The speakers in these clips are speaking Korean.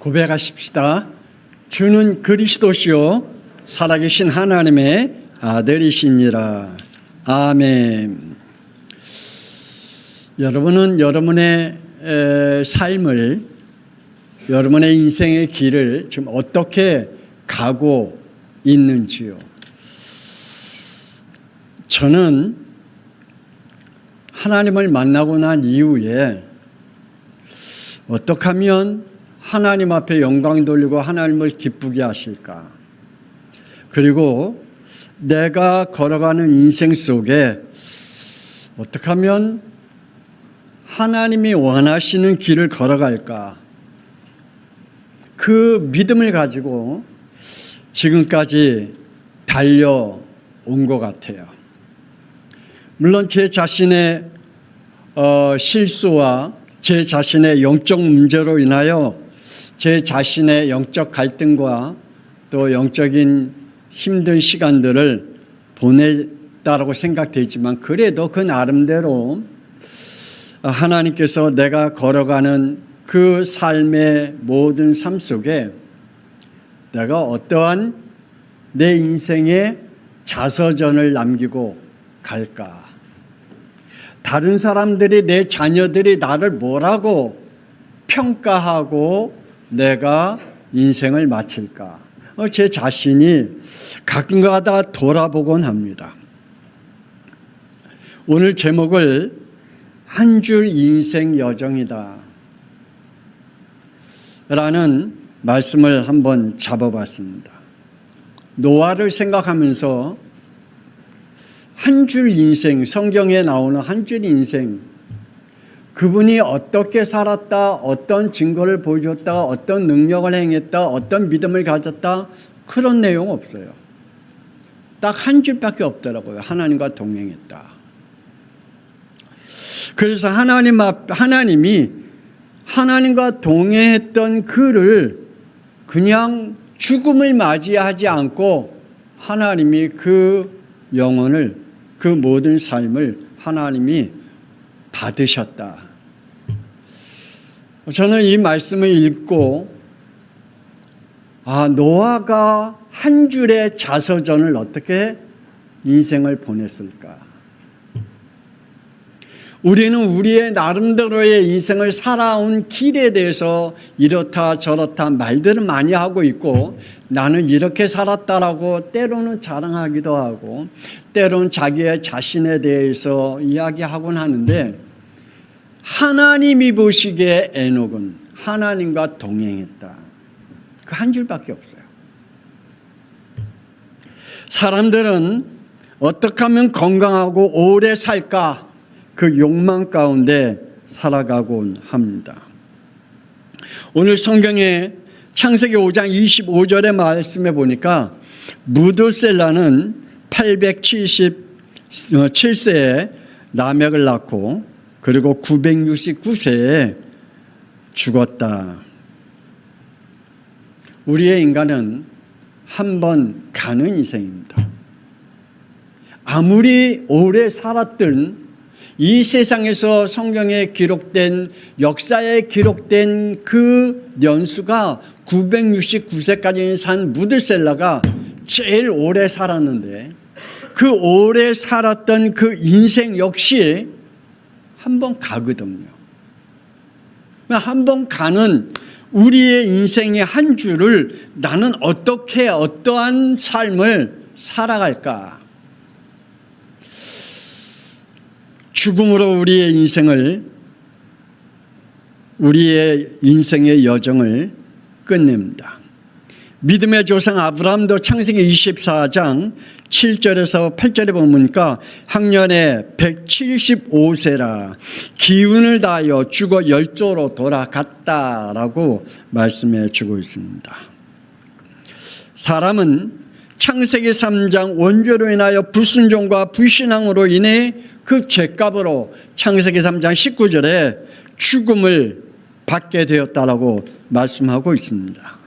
고백하십시다. 주는 그리스도시요 살아계신 하나님의 아들이시니라. 아멘. 여러분은 여러분의 삶을, 여러분의 인생의 길을 지금 어떻게 가고 있는지요? 저는 하나님을 만나고 난 이후에 어떻게 하면 하나님 앞에 영광 돌리고 하나님을 기쁘게 하실까? 그리고 내가 걸어가는 인생 속에 어떻게 하면 하나님이 원하시는 길을 걸어갈까? 그 믿음을 가지고 지금까지 달려온 것 같아요. 물론 제 자신의 실수와 제 자신의 영적 문제로 인하여 제 자신의 영적 갈등과 또 영적인 힘든 시간들을 보냈다라고 생각되지만, 그래도 그 나름대로 하나님께서 내가 걸어가는 그 삶의 모든 삶 속에 내가 어떠한 내 인생의 자서전을 남기고 갈까? 다른 사람들이, 내 자녀들이 나를 뭐라고 평가하고 내가 인생을 마칠까? 제 자신이 가끔가다 돌아보곤 합니다. 오늘 제목을 한 줄 인생 여정이다 라는 말씀을 한번 잡아봤습니다. 노아를 생각하면서 한 줄 인생, 성경에 나오는 한 줄 인생, 그분이 어떻게 살았다, 어떤 증거를 보여줬다, 어떤 능력을 행했다, 어떤 믿음을 가졌다, 그런 내용 없어요. 딱 한 줄밖에 없더라고요. 하나님과 동행했다. 그래서 하나님이 하나님과 동행했던 그를 그냥 죽음을 맞이하지 않고 하나님이 그 영혼을, 그 모든 삶을 하나님이 받으셨다. 저는 이 말씀을 읽고 노아가 한 줄의 자서전을 어떻게 인생을 보냈을까? 우리는 우리의 나름대로의 인생을 살아온 길에 대해서 이렇다 저렇다 말들을 많이 하고 있고, 나는 이렇게 살았다라고 때로는 자랑하기도 하고 때로는 자기의 자신에 대해서 이야기하곤 하는데, 하나님이 보시기에 에녹은 하나님과 동행했다. 그 한 줄밖에 없어요. 사람들은 어떻게 하면 건강하고 오래 살까? 그 욕망 가운데 살아가곤 합니다. 오늘 성경에 창세기 5장 25절의 말씀에 보니까 무드셀라는 877세에 라멕을 낳고 그리고 969세에 죽었다. 우리의 인간은 한 번 가는 인생입니다. 아무리 오래 살았든 이 세상에서 성경에 기록된, 역사에 기록된 그 연수가 969세까지 산 무드셀라가 제일 오래 살았는데, 그 오래 살았던 그 인생 역시 한 번 가거든요. 한 번 가는 우리의 인생의 한 줄을 나는 어떻게, 어떠한 삶을 살아갈까? 죽음으로 우리의 인생의 여정을 끝냅니다. 믿음의 조상 아브라함도 창세기 24장 7절에서 8절에 보니까 학년에 175세라 기운을 다하여 죽어 열조로 돌아갔다라고 말씀해 주고 있습니다. 사람은 창세기 3장 원죄로 인하여 불순종과 불신앙으로 인해 그 죄값으로 창세기 3장 19절에 죽음을 받게 되었다라고 말씀하고 있습니다.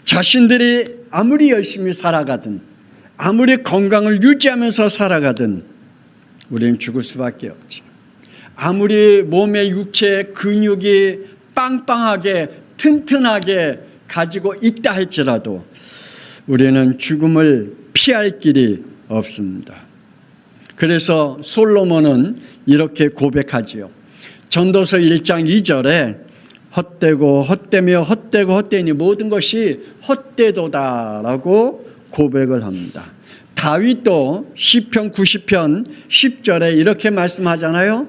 자신들이 아무리 열심히 살아가든 아무리 건강을 유지하면서 살아가든 우리는 죽을 수밖에 없지. 아무리 몸의 육체 근육이 빵빵하게 튼튼하게 가지고 있다 할지라도 우리는 죽음을 피할 길이 없습니다. 그래서 솔로몬은 이렇게 고백하지요. 전도서 1장 2절에 헛되고 헛되며 헛되고 헛되니 모든 것이 헛되도다라고 고백을 합니다. 다윗도 시편 90편 10절에 이렇게 말씀하잖아요.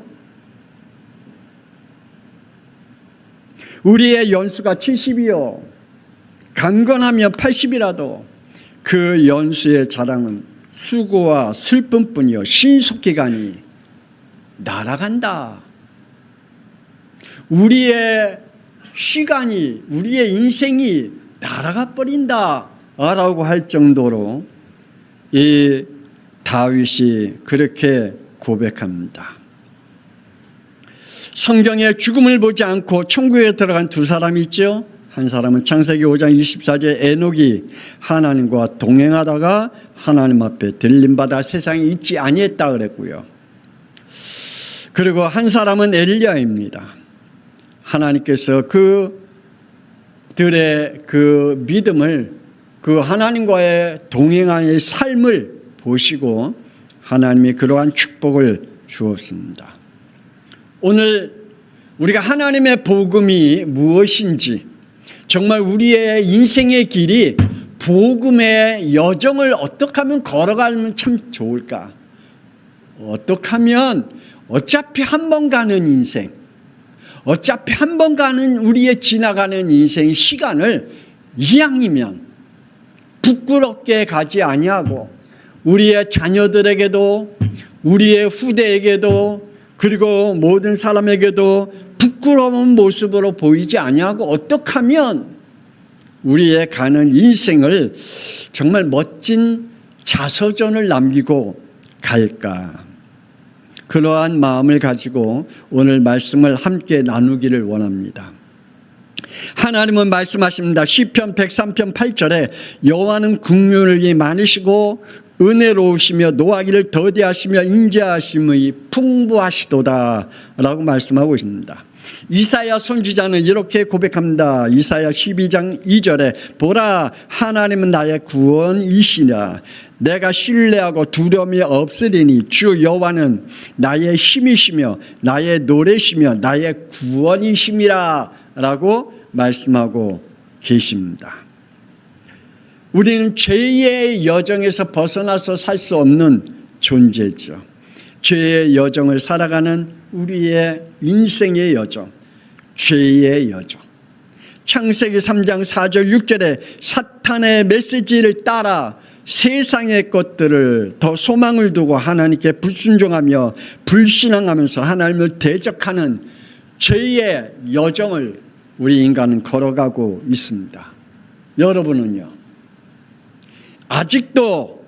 우리의 연수가 70이요 강건하며 80이라도 그 연수의 자랑은 수고와 슬픔뿐이요 신속히 가니 날아간다. 우리의 시간이 우리의 인생이 날아가 버린다 라고 할 정도로 이 다윗이 그렇게 고백합니다. 성경에 죽음을 보지 않고 천국에 들어간 두 사람이 있죠. 한 사람은 창세기 5장 24절에 에녹이 하나님과 동행하다가 하나님 앞에 들림받아 세상에 있지 아니했다 그랬고요. 그리고 한 사람은 엘리야입니다. 하나님께서 그들의 그 믿음을 그 하나님과의 동행하는 삶을 보시고 하나님이 그러한 축복을 주었습니다. 오늘 우리가 하나님의 복음이 무엇인지 정말 우리의 인생의 길이 복음의 여정을 어떻게 하면 걸어가면 참 좋을까? 어떻게 하면 어차피 한 번 가는 인생, 어차피 한 번 가는 우리의 지나가는 인생 시간을 이왕이면 부끄럽게 가지 아니하고 우리의 자녀들에게도 우리의 후대에게도 그리고 모든 사람에게도 부끄러운 모습으로 보이지 아니하고 어떻게 하면 우리의 가는 인생을 정말 멋진 자서전을 남기고 갈까? 그러한 마음을 가지고 오늘 말씀을 함께 나누기를 원합니다. 하나님은 말씀하십니다. 시편 103편 8절에 여호와는 긍휼이 많으시고 은혜로우시며 노하기를 더디하시며 인자하심의 풍부하시도다 라고 말씀하고 있습니다. 이사야 선지자는 이렇게 고백합니다. 이사야 12장 2절에 보라 하나님은 나의 구원이시냐 내가 신뢰하고 두려움이 없으리니 주 여호와는 나의 힘이시며 나의 노래시며 나의 구원이심이라 라고 말씀하고 계십니다. 우리는 죄의 여정에서 벗어나서 살 수 없는 존재죠. 죄의 여정을 살아가는 우리의 인생의 여정, 죄의 여정. 창세기 3장 4절 6절에 사탄의 메시지를 따라 세상의 것들을 더 소망을 두고 하나님께 불순종하며 불신앙하면서 하나님을 대적하는 죄의 여정을 우리 인간은 걸어가고 있습니다. 여러분은요, 아직도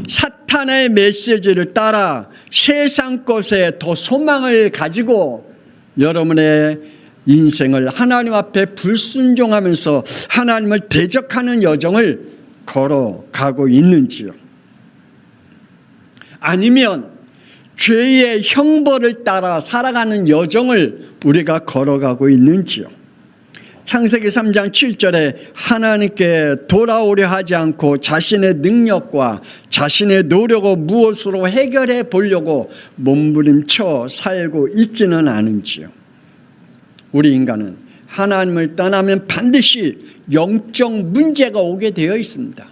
사탄의 메시지를 따라 세상 것에 더 소망을 가지고 여러분의 인생을 하나님 앞에 불순종하면서 하나님을 대적하는 여정을 걸어가고 있는지요? 아니면 죄의 형벌을 따라 살아가는 여정을 우리가 걸어가고 있는지요? 창세기 3장 7절에 하나님께 돌아오려 하지 않고 자신의 능력과 자신의 노력을 무엇으로 해결해 보려고 몸부림쳐 살고 있지는 않은지요? 우리 인간은 하나님을 떠나면 반드시 영적 문제가 오게 되어 있습니다.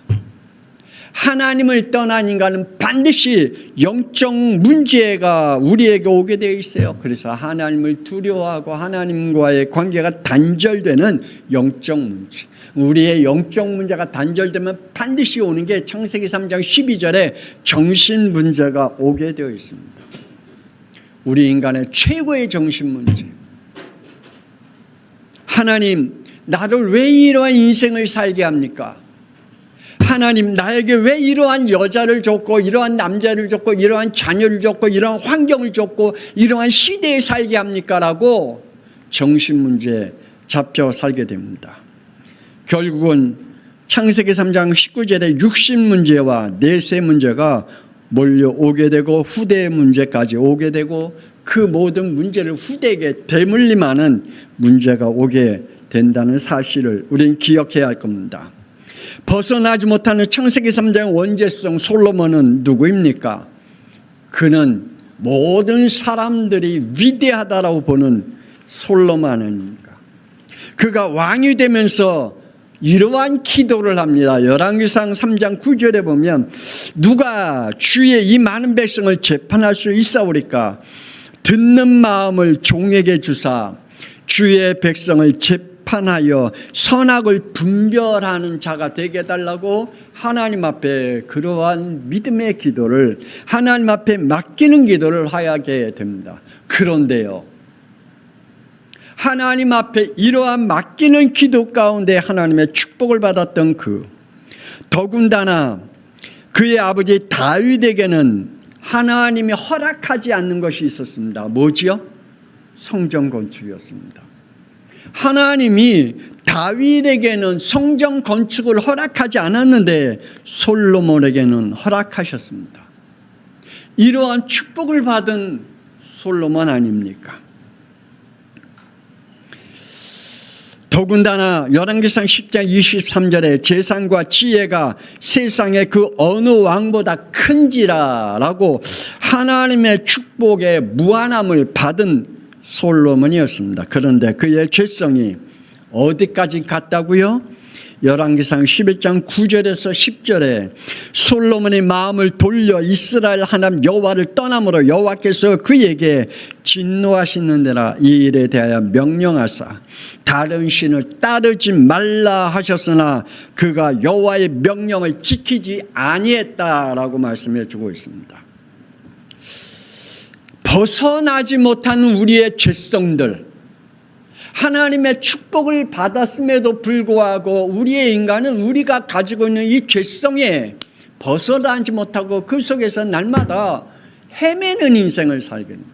하나님을 떠난 인간은 반드시 영적 문제가 우리에게 오게 되어 있어요. 그래서 하나님을 두려워하고 하나님과의 관계가 단절되는 영적 문제. 우리의 영적 문제가 단절되면 반드시 오는 게 창세기 3장 12절에 정신 문제가 오게 되어 있습니다. 우리 인간의 최고의 정신 문제. 하나님, 나를 왜 이러한 인생을 살게 합니까? 하나님, 나에게 왜 이러한 여자를 줬고 이러한 남자를 줬고 이러한 자녀를 줬고 이러한 환경을 줬고 이러한 시대에 살게 합니까? 라고 정신문제에 잡혀 살게 됩니다. 결국은 창세기 3장 19절에 육신문제와 내세 문제가 몰려오게 되고 후대의 문제까지 오게 되고 그 모든 문제를 후대에게 대물림하는 문제가 오게 된다는 사실을 우리는 기억해야 할 겁니다. 벗어나지 못하는 창세기 3장 원죄성 솔로몬은 누구입니까? 그는 모든 사람들이 위대하다라고 보는 솔로몬 아닙니까? 그가 왕이 되면서 이러한 기도를 합니다. 열왕기상 3장 9절에 보면 누가 주의 이 많은 백성을 재판할 수 있사오리까? 듣는 마음을 종에게 주사 주의 백성을 재판하여 선악을 분별하는 자가 되게 해달라고 하나님 앞에 그러한 믿음의 기도를 하나님 앞에 맡기는 기도를 하게 됩니다. 그런데요, 하나님 앞에 이러한 맡기는 기도 가운데 하나님의 축복을 받았던 더군다나 그의 아버지 다윗에게는 하나님이 허락하지 않는 것이 있었습니다. 뭐지요? 성전 건축이었습니다. 하나님이 다윗에게는 성전 건축을 허락하지 않았는데 솔로몬에게는 허락하셨습니다. 이러한 축복을 받은 솔로몬 아닙니까? 더군다나 열왕기상 10장 23절에 재산과 지혜가 세상의 그 어느 왕보다 큰지라라고 하나님의 축복의 무한함을 받은 솔로몬이었습니다. 그런데 그의 죄성이 어디까지 갔다고요? 열왕기상 11장 9절에서 10절에 솔로몬의 마음을 돌려 이스라엘 하나님 여호와를 떠남으로 여호와께서 그에게 진노하시는 데라 이 일에 대하여 명령하사 다른 신을 따르지 말라 하셨으나 그가 여호와의 명령을 지키지 아니했다라고 말씀해 주고 있습니다. 벗어나지 못한 우리의 죄성들, 하나님의 축복을 받았음에도 불구하고 우리의 인간은 우리가 가지고 있는 이 죄성에 벗어나지 못하고 그 속에서 날마다 헤매는 인생을 살게 됩니다.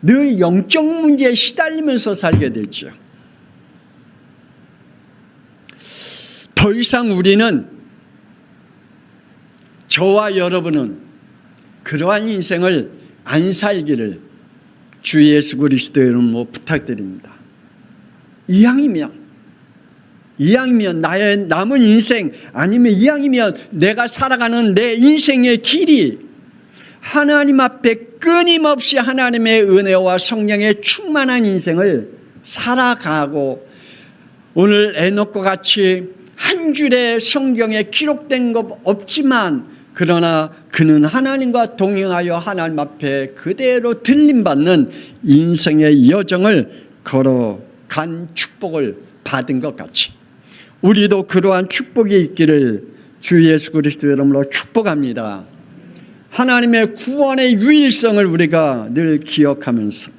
늘 영적 문제에 시달리면서 살게 되죠. 더 이상 우리는, 저와 여러분은 그러한 인생을 안 살기를 주 예수 그리스도의 이름으로 부탁드립니다. 이왕이면 나의 남은 인생, 아니면 이왕이면 내가 살아가는 내 인생의 길이 하나님 앞에 끊임없이 하나님의 은혜와 성령의 충만한 인생을 살아가고, 오늘 에녹과 같이 한 줄의 성경에 기록된 것 없지만 그러나 그는 하나님과 동행하여 하나님 앞에 그대로 들림받는 인생의 여정을 걸어간 축복을 받은 것 같이 우리도 그러한 축복이 있기를 주 예수 그리스도의 이름으로 축복합니다. 하나님의 구원의 유일성을 우리가 늘 기억하면서,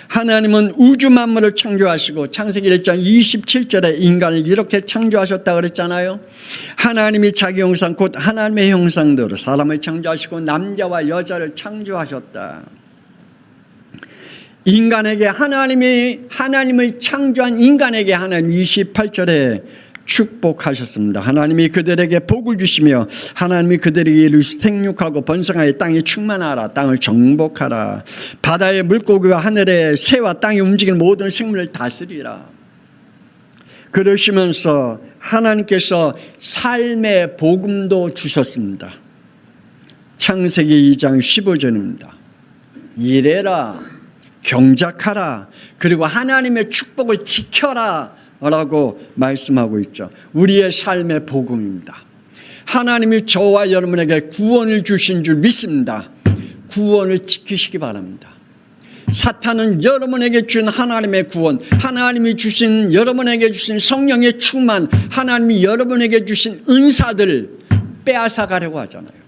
하나님은 우주 만물을 창조하시고 창세기 1장 27절에 인간을 이렇게 창조하셨다 그랬잖아요. 하나님이 자기 형상 곧 하나님의 형상대로 사람을 창조하시고 남자와 여자를 창조하셨다. 인간에게 하나님을 창조한 인간에게 하나님 28절에 축복하셨습니다. 하나님이 그들에게 복을 주시며 하나님이 그들에게 이르시 생육하고 번성하여 땅에 충만하라. 땅을 정복하라. 바다의 물고기와 하늘의 새와 땅에 움직이는 모든 생물을 다스리라. 그러시면서 하나님께서 삶의 복음도 주셨습니다. 창세기 2장 15절입니다. 일해라, 경작하라, 그리고 하나님의 축복을 지켜라 라고 말씀하고 있죠. 우리의 삶의 복음입니다. 하나님이 저와 여러분에게 구원을 주신 줄 믿습니다. 구원을 지키시기 바랍니다. 사탄은 여러분에게 준 하나님의 구원, 하나님이 주신 여러분에게 주신 성령의 충만, 하나님이 여러분에게 주신 은사들을 빼앗아 가려고 하잖아요.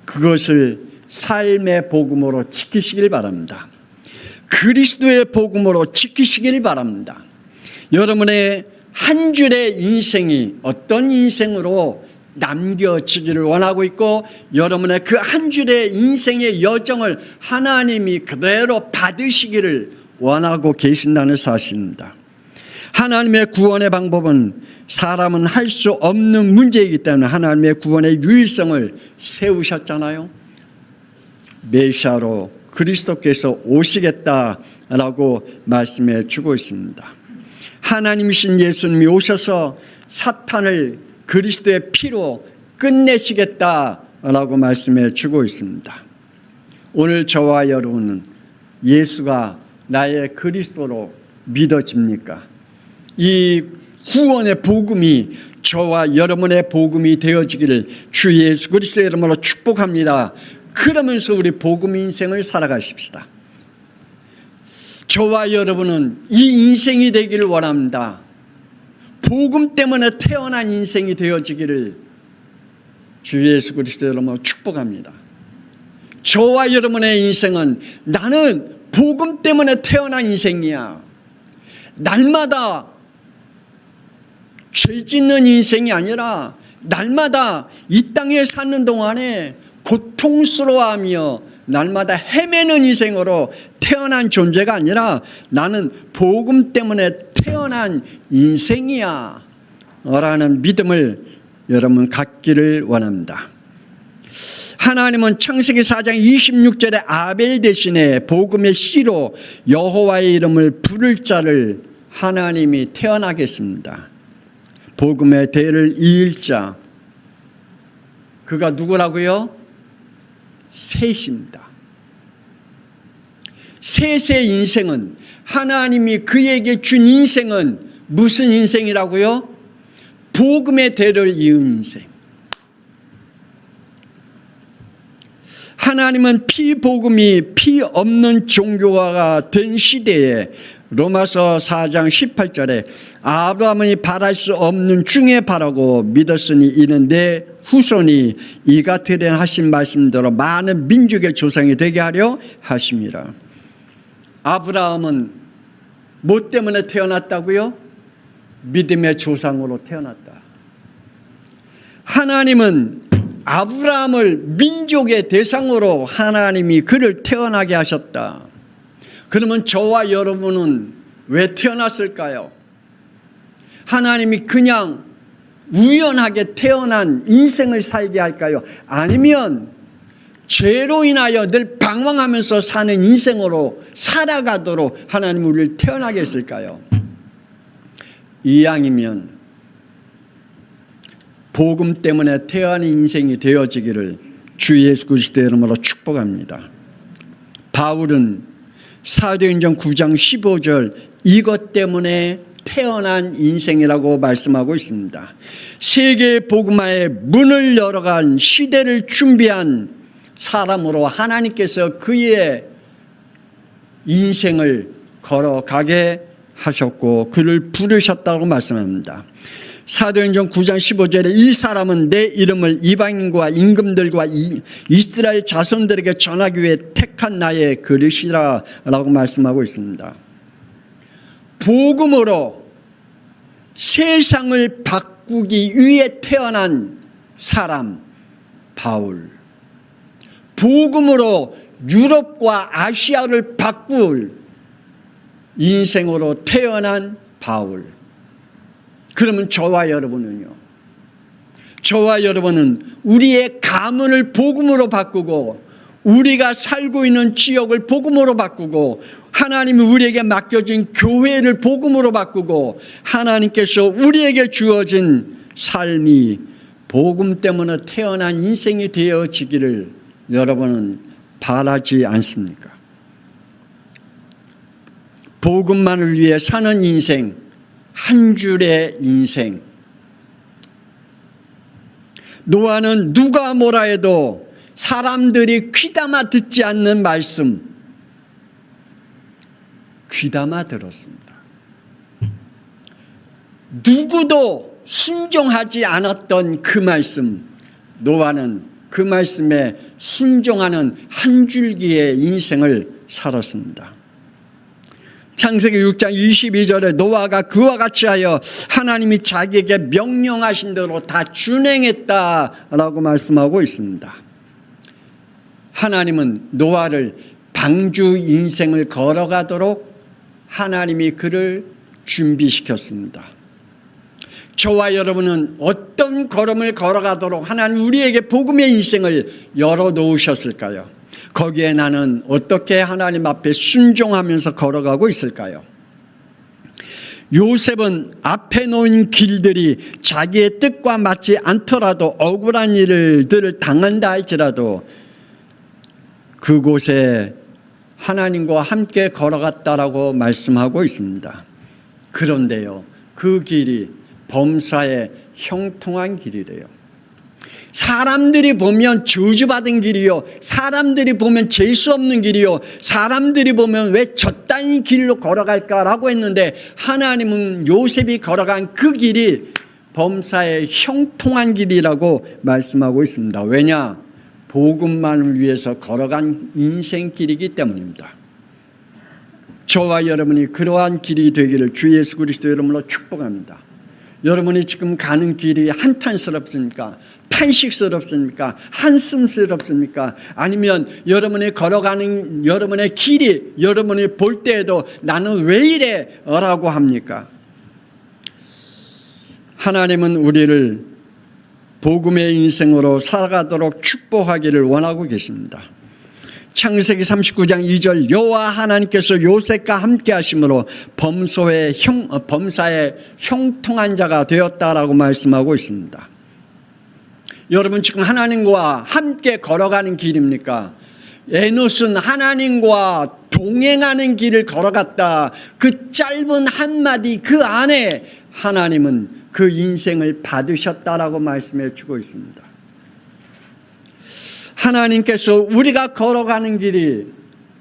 그것을 삶의 복음으로 지키시길 바랍니다. 그리스도의 복음으로 지키시길 바랍니다. 여러분의 한 줄의 인생이 어떤 인생으로 남겨지기를 원하고 있고, 여러분의 그 한 줄의 인생의 여정을 하나님이 그대로 받으시기를 원하고 계신다는 사실입니다. 하나님의 구원의 방법은 사람은 할 수 없는 문제이기 때문에 하나님의 구원의 유일성을 세우셨잖아요. 메시아로 그리스도께서 오시겠다라고 말씀해 주고 있습니다. 하나님이신 예수님이 오셔서 사탄을 그리스도의 피로 끝내시겠다라고 말씀해 주고 있습니다. 오늘 저와 여러분은 예수가 나의 그리스도로 믿어집니까? 이 구원의 복음이 저와 여러분의 복음이 되어지기를 주 예수 그리스도의 이름으로 축복합니다. 그러면서 우리 복음 인생을 살아가십시다. 저와 여러분은 이 인생이 되기를 원합니다. 복음 때문에 태어난 인생이 되어지기를 주 예수 그리스도의 이름으로 축복합니다. 저와 여러분의 인생은 나는 복음 때문에 태어난 인생이야. 날마다 죄 짓는 인생이 아니라 날마다 이 땅에 사는 동안에 고통스러워하며 날마다 헤매는 인생으로 태어난 존재가 아니라 나는 복음 때문에 태어난 인생이야 라는 믿음을 여러분 갖기를 원합니다. 하나님은 창세기 4장 26절에 아벨 대신에 복음의 씨로 여호와의 이름을 부를 자를 하나님이 태어나겠습니다. 복음의 대를 이을 자, 그가 누구라고요? 셋입니다. 셋의 인생은, 하나님이 그에게 준 인생은 무슨 인생이라고요? 복음의 대를 이은 인생. 하나님은 피복음이 피 없는 종교가 된 시대에 로마서 4장 18절에 아브라함이 바랄 수 없는 중에 바라고 믿었으니 이는 내 후손이 이가 되려 하신 말씀대로 많은 민족의 조상이 되게 하려 하심이라. 아브라함은 뭐 때문에 태어났다고요? 믿음의 조상으로 태어났다. 하나님은 아브라함을 민족의 대상으로 하나님이 그를 태어나게 하셨다. 그러면 저와 여러분은 왜 태어났을까요? 하나님이 그냥 우연하게 태어난 인생을 살게 할까요? 아니면 죄로 인하여 늘 방황하면서 사는 인생으로 살아가도록 하나님 우리를 태어나게 했을까요? 이왕이면 복음 때문에 태어난 인생이 되어지기를 주 예수 그리스도의 이름으로 축복합니다. 바울은 사도행전 9장 15절 이것 때문에 태어난 인생이라고 말씀하고 있습니다. 세계 복음화의 문을 열어간 시대를 준비한 사람으로 하나님께서 그의 인생을 걸어가게 하셨고 그를 부르셨다고 말씀합니다. 사도행전 9장 15절에 이 사람은 내 이름을 이방인과 임금들과 이스라엘 자손들에게 전하기 위해 택한 나의 그릇이라 라고 말씀하고 있습니다. 복음으로 세상을 바꾸기 위해 태어난 사람 바울, 복음으로 유럽과 아시아를 바꿀 인생으로 태어난 바울. 그러면 저와 여러분은요? 저와 여러분은 우리의 가문을 복음으로 바꾸고 우리가 살고 있는 지역을 복음으로 바꾸고 하나님이 우리에게 맡겨진 교회를 복음으로 바꾸고 하나님께서 우리에게 주어진 삶이 복음 때문에 태어난 인생이 되어지기를 여러분은 바라지 않습니까? 복음만을 위해 사는 인생, 한 줄의 인생. 노아는 누가 뭐라 해도 사람들이 귀담아 듣지 않는 말씀 귀담아 들었습니다. 누구도 순종하지 않았던 그 말씀, 노아는 그 말씀에 순종하는 한 줄기의 인생을 살았습니다. 창세기 6장 22절에 노아가 그와 같이 하여 하나님이 자기에게 명령하신 대로 다 준행했다라고 말씀하고 있습니다. 하나님은 노아를 방주 인생을 걸어가도록 하나님이 그를 준비시켰습니다. 저와 여러분은 어떤 걸음을 걸어가도록 하나님 우리에게 복음의 인생을 열어놓으셨을까요? 거기에 나는 어떻게 하나님 앞에 순종하면서 걸어가고 있을까요? 요셉은 앞에 놓인 길들이 자기의 뜻과 맞지 않더라도 억울한 일들을 당한다 할지라도 그곳에 하나님과 함께 걸어갔다라고 말씀하고 있습니다. 그런데요, 그 길이 범사에 형통한 길이래요. 사람들이 보면 저주받은 길이요, 사람들이 보면 재수 없는 길이요, 사람들이 보면 왜 저딴 길로 걸어갈까라고 했는데 하나님은 요셉이 걸어간 그 길이 범사에 형통한 길이라고 말씀하고 있습니다. 왜냐? 복음만을 위해서 걸어간 인생길이기 때문입니다. 저와 여러분이 그러한 길이 되기를 주 예수 그리스도 이름으로 축복합니다. 여러분이 지금 가는 길이 한탄스럽습니까? 탄식스럽습니까? 한숨스럽습니까? 아니면 여러분이 걸어가는 여러분의 길이 여러분이 볼 때에도 나는 왜 이래? 라고 합니까? 하나님은 우리를 복음의 인생으로 살아가도록 축복하기를 원하고 계십니다. 창세기 39장 2절 여호와 하나님께서 요셉과 함께 하심으로 범사에 형통한 자가 되었다라고 말씀하고 있습니다. 여러분 지금 하나님과 함께 걸어가는 길입니까? 에녹은 하나님과 동행하는 길을 걸어갔다. 그 짧은 한마디 그 안에 하나님은 그 인생을 받으셨다라고 말씀해 주고 있습니다. 하나님께서 우리가 걸어가는 길이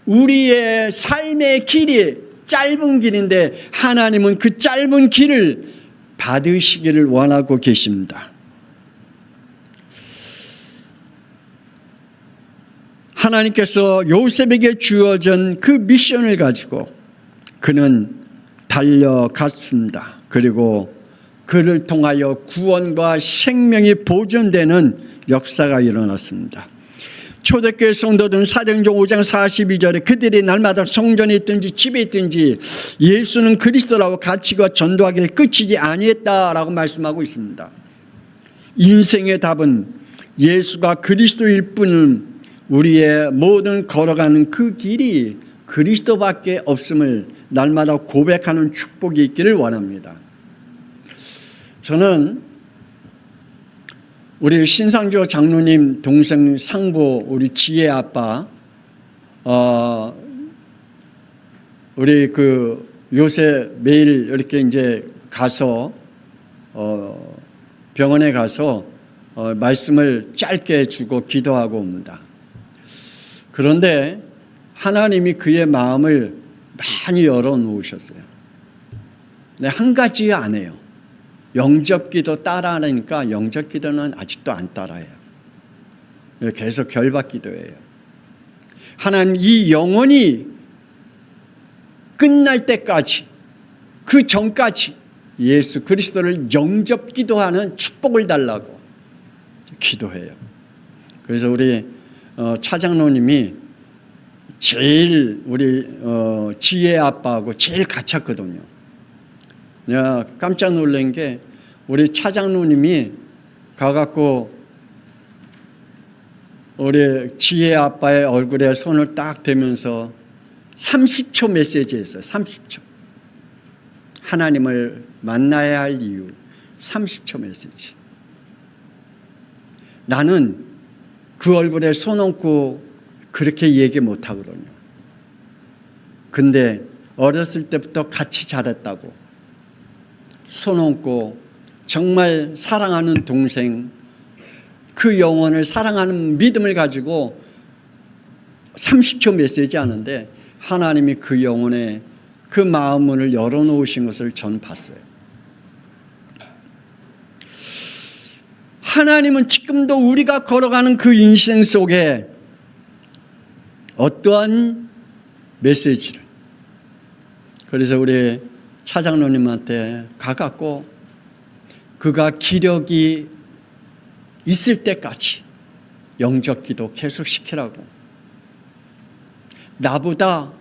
우리의 삶의 길이 짧은 길인데 하나님은 그 짧은 길을 받으시기를 원하고 계십니다. 하나님께서 요셉에게 주어진 그 미션을 가지고 그는 달려갔습니다. 그리고 그를 통하여 구원과 생명이 보존되는 역사가 일어났습니다. 초대교회 성도들은 사도행전 5장 42절에 그들이 날마다 성전에 있든지 집에 있든지 예수는 그리스도라고 가르치고 전도하기를 끝이지 아니했다라고 말씀하고 있습니다. 인생의 답은 예수가 그리스도일 뿐은 우리의 모든 걸어가는 그 길이 그리스도밖에 없음을 날마다 고백하는 축복이 있기를 원합니다. 저는 우리 신상조 장로님 동생 상부 우리 지혜 아빠 우리 그 요새 매일 이렇게 이제 가서 병원에 가서 말씀을 짧게 주고 기도하고 옵니다. 그런데 하나님이 그의 마음을 많이 열어놓으셨어요. 근데 한 가지 안 해요. 영접기도 따라하니까 영접기도는 아직도 안 따라해요. 계속 결박기도예요. 하나님 이 영혼이 끝날 때까지 그 전까지 예수 그리스도를 영접기도하는 축복을 달라고 기도해요. 그래서 우리 차장로님이 제일 우리 지혜 아빠하고 제일 같았거든요. 내가 깜짝 놀란 게 우리 차장로님이 가갖고 우리 지혜 아빠의 얼굴에 손을 딱 대면서 30초 메시지 했어요. 30초. 하나님을 만나야 할 이유 30초 메시지. 나는 그 얼굴에 손 얹고 그렇게 얘기 못 하거든요. 근데 어렸을 때부터 같이 자랐다고 손 얹고 정말 사랑하는 동생 그 영혼을 사랑하는 믿음을 가지고 30초 메시지 하는데 하나님이 그 영혼에 그 마음문을 열어놓으신 것을 전 봤어요. 하나님은 지금도 우리가 걸어가는 그 인생 속에 어떠한 메시지를 그래서 우리 차장로님한테 가갖고 그가 기력이 있을 때까지 영접기도 계속 시키라고. 나보다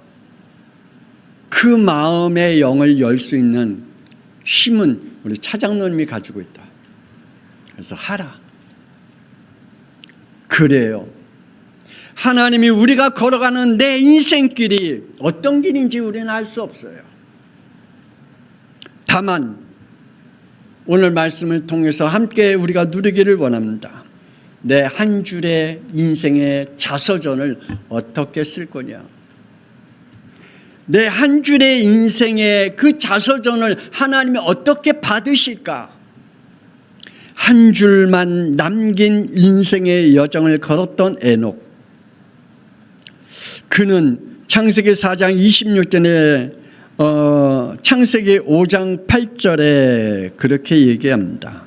그 마음의 영을 열 수 있는 힘은 우리 차장로님이 가지고 있다. 그래서 하라. 그래요. 하나님이 우리가 걸어가는 내 인생길이 어떤 길인지 우리는 알 수 없어요. 다만 오늘 말씀을 통해서 함께 우리가 누리기를 원합니다. 내 한 줄의 인생의 자서전을 어떻게 쓸 거냐. 내 한 줄의 인생의 그 자서전을 하나님이 어떻게 받으실까. 한 줄만 남긴 인생의 여정을 걸었던 에녹. 그는 창세기 4장 26절에 창세기 5장 8절에 그렇게 얘기합니다.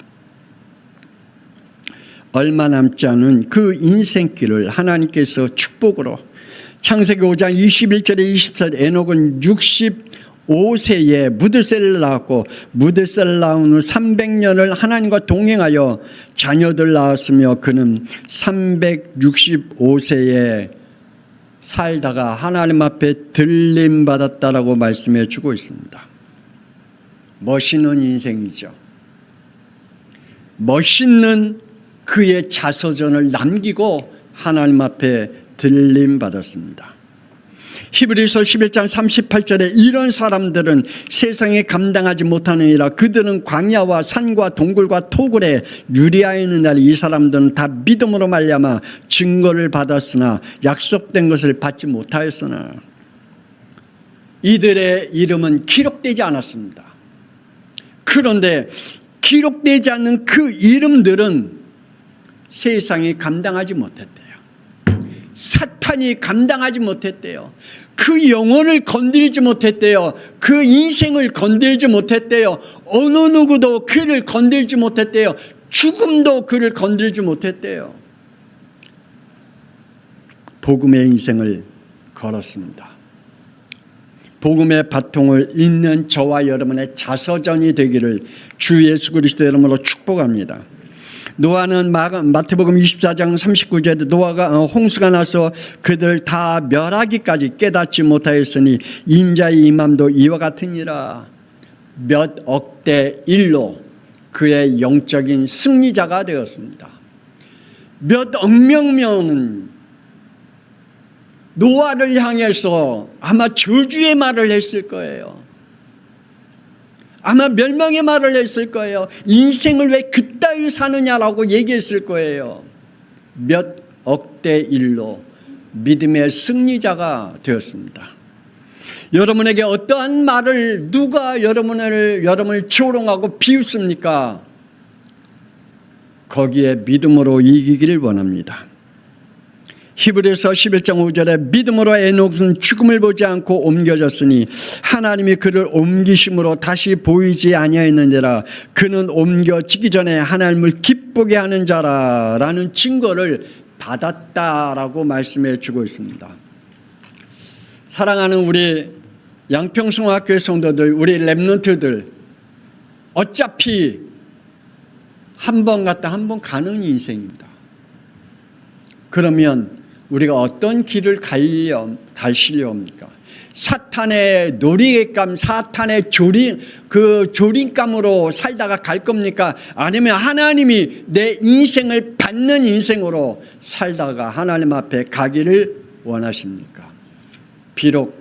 얼마 남지 않은 그 인생길을 하나님께서 축복으로 창세기 5장 21절에 24절 에녹은 65세에 무드셀을 낳았고 무드셀을 낳은 후 300년을 하나님과 동행하여 자녀들 낳았으며 그는 365세에 살다가 하나님 앞에 들림받았다라고 말씀해 주고 있습니다. 멋있는 인생이죠. 멋있는 그의 자서전을 남기고 하나님 앞에 들림받았습니다. 히브리서 11장 38절에 이런 사람들은 세상에 감당하지 못하느니라. 그들은 광야와 산과 동굴과 토굴에 유리하였는 날 이 사람들은 다 믿음으로 말미암아 증거를 받았으나 약속된 것을 받지 못하였으나 이들의 이름은 기록되지 않았습니다. 그런데 기록되지 않는 그 이름들은 세상이 감당하지 못했대요. 사탄이 감당하지 못했대요. 그 영혼을 건들지 못했대요. 그 인생을 건들지 못했대요. 어느 누구도 그를 건들지 못했대요. 죽음도 그를 건들지 못했대요. 복음의 인생을 걸었습니다. 복음의 바통을 잇는 저와 여러분의 자서전이 되기를 주 예수 그리스도의 이름으로 축복합니다. 노아는 마태복음 24장 39절에 노아가 홍수가 나서 그들 다 멸하기까지 깨닫지 못하였으니 인자의 임함도 이와 같으니라. 몇 억대 일로 그의 영적인 승리자가 되었습니다. 몇 억 명은 노아를 향해서 아마 저주의 말을 했을 거예요. 아마 멸망의 말을 했을 거예요. 인생을 왜 그따위 사느냐라고 얘기했을 거예요. 몇 억대 일로 믿음의 승리자가 되었습니다. 여러분에게 어떠한 말을 누가 여러분을 조롱하고 비웃습니까? 거기에 믿음으로 이기기를 원합니다. 히브리서 11장 5절에 믿음으로 에녹은 죽음을 보지 않고 옮겨졌으니 하나님이 그를 옮기심으로 다시 보이지 아니하였느니라. 그는 옮겨지기 전에 하나님을 기쁘게 하는 자라라는 증거를 받았다라고 말씀해 주고 있습니다. 사랑하는 우리 양평성학교의 성도들, 우리 렘넌트들, 어차피 한 번 갔다 한 번 가는 인생입니다. 그러면 우리가 어떤 길을 가시려 합니까? 사탄의 놀이감, 사탄의 조림감으로 살다가 갈 겁니까? 아니면 하나님이 내 인생을 받는 인생으로 살다가 하나님 앞에 가기를 원하십니까? 비록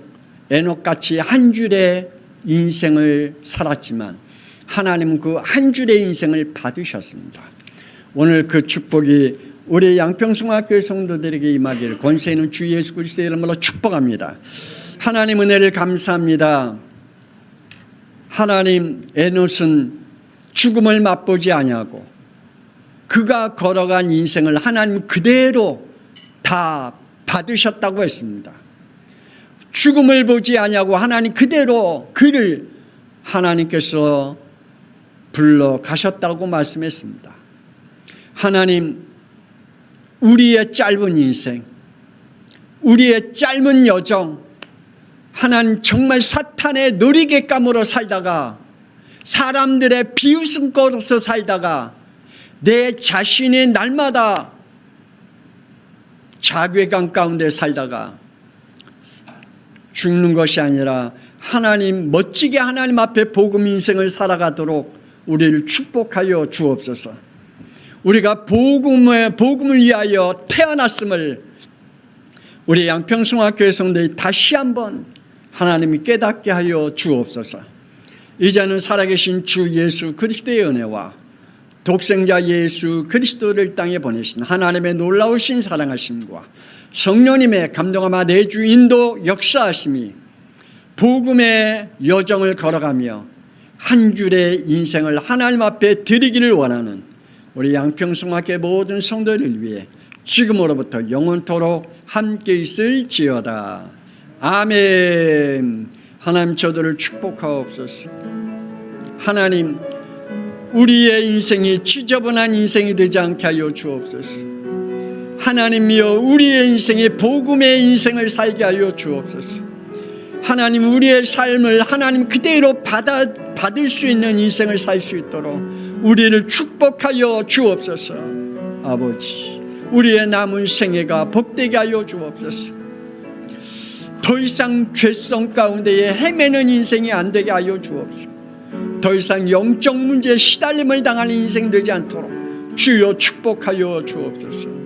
에녹같이 한 줄의 인생을 살았지만 하나님은 그 한 줄의 인생을 받으셨습니다. 오늘 그 축복이 우리 양평성학교의 성도들에게 임하기를 권세 있는 주 예수 그리스도의 이름으로 축복합니다. 하나님 은혜를 감사합니다. 하나님, 에녹은 죽음을 맛보지 아니하고 그가 걸어간 인생을 하나님 그대로 다 받으셨다고 했습니다. 죽음을 보지 아니하고 하나님 그대로 그를 하나님께서 불러 가셨다고 말씀했습니다. 하나님, 우리의 짧은 인생, 우리의 짧은 여정, 하나님 정말 사탄의 놀이객감으로 살다가 사람들의 비웃음거리로 살다가 내 자신이 날마다 자괴감 가운데 살다가 죽는 것이 아니라 하나님 멋지게 하나님 앞에 복음 인생을 살아가도록 우리를 축복하여 주옵소서. 우리가 복음을 위하여 태어났음을 우리 양평성화교회 성도들이 다시 한번 하나님이 깨닫게 하여 주옵소서. 이제는 살아계신 주 예수 그리스도의 은혜와 독생자 예수 그리스도를 땅에 보내신 하나님의 놀라우신 사랑하심과 성령님의 감동하마 내주 인도 역사하심이 복음의 여정을 걸어가며 한 줄의 인생을 하나님 앞에 드리기를 원하는 우리 양평성화교회 모든 성도를 위해 지금으로부터 영원토록 함께 있을지어다. 아멘. 하나님 저들을 축복하옵소서. 하나님 우리의 인생이 지저분한 인생이 되지 않게 하여 주옵소서. 하나님이여 우리의 인생이 복음의 인생을 살게 하여 주옵소서. 하나님 우리의 삶을 하나님 그대로 받을 수 있는 인생을 살 수 있도록 우리를 축복하여 주옵소서. 아버지 우리의 남은 생애가 복되게 하여 주옵소서. 더 이상 죄성 가운데에 헤매는 인생이 안 되게 하여 주옵소서. 더 이상 영적 문제에 시달림을 당하는 인생 되지 않도록 주여 축복하여 주옵소서.